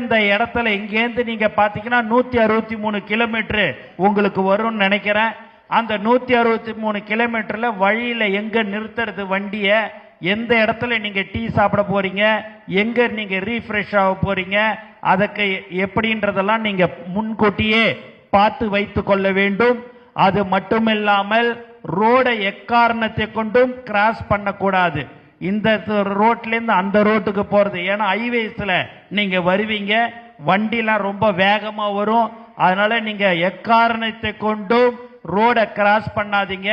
இந்த இடத்துல இங்கேருந்து நீங்க பாத்தீங்கன்னா 163 கிலோமீட்டர் உங்களுக்கு வரும்னு நினைக்கிறேன். அந்த 163 கிலோமீட்டர்ல வழியில எங்க நிறுத்துறது வண்டிய, எந்த இடத்துல நீங்க டீ சாப்பிட போறீங்க, எங்க நீங்க ரீஃப்ரெஷ் ஆக போறீங்க, அதுக்கு எப்படின்றதெல்லாம் நீங்க முன்கூட்டியே பார்த்து வைத்துக் கொள்ள வேண்டும். அது மட்டுமில்லாமல் ரோடை எக்காரணத்தை கொண்டும் கிராஸ் பண்ணக்கூடாது. இந்த ரோட்ல இருந்து அந்த ரோட்டுக்கு போறது, ஏன்னா ஹைவேஸ்ல நீங்க வருவீங்க, வண்டிலாம் ரொம்ப வேகமா வரும். அதனால நீங்க எக்காரணத்தை கொண்டும் ரோடை கிராஸ் பண்ணாதீங்க.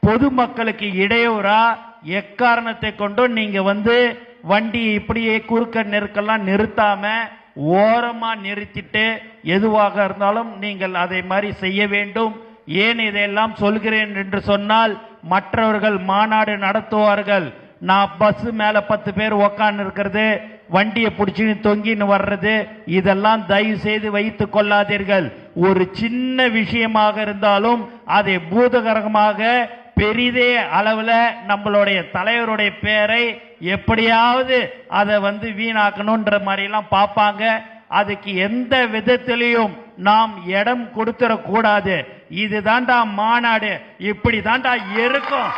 பொதுமக்களுக்கு இடையூறா எக்காரணத்தை கொண்டும் நீங்க வண்டி இப்படியே குறுக்க நெருக்கெல்லாம் நிறுத்தாம ஓரமா நிறுத்திட்டு எதுவாக இருந்தாலும் நீங்கள் அதை மாதிரி செய்ய வேண்டும். ஏன் இதையெல்லாம் சொல்கிறேன் என்று சொன்னால், மற்றவர்கள் மாநாடு நடத்துவார்கள், நான் பஸ் மேல 10 பேர் உக்காந்து இருக்கிறது, வண்டியை பிடிச்சின்னு தொங்கின்னு வர்றது, இதெல்லாம் தயவு செய்து வைத்துக் கொள்ளாதீர்கள். ஒரு சின்ன விஷயமாக இருந்தாலும் அதை பூதகரமாக பெரிதே அளவுல நம்மளுடைய தலைவருடைய பேரை எப்படியாவது அதை வீணாக்கணும்ன்ற மாதிரி எல்லாம் பார்ப்பாங்க. அதுக்கு எந்த விதத்திலையும் நாம் இடம் கொடுத்துடக்கூடாது. இதுதான்டா மாநாடு, இப்படி தாண்டா இருக்கும்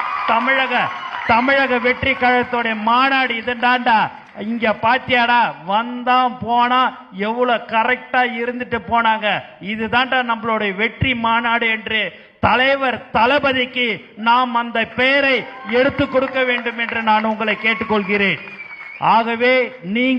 தமிழக வெற்றி கழகத்தோட மாநாடு. இதுதான்டா. இங்க பாத்தியாடா, வந்தா போனா எவ்வளவு கரெக்டா இருந்துட்டு போனாங்க. இதுதான்டா நம்மளுடைய வெற்றி மாநாடு என்று தலைவர் தளபதிக்கு நாம் அந்த பெயரை எடுத்துக் கொடுக்க வேண்டும் என்று நான் உங்களை கேட்டுக்கொள்கிறேன். ஆகவே நீங்க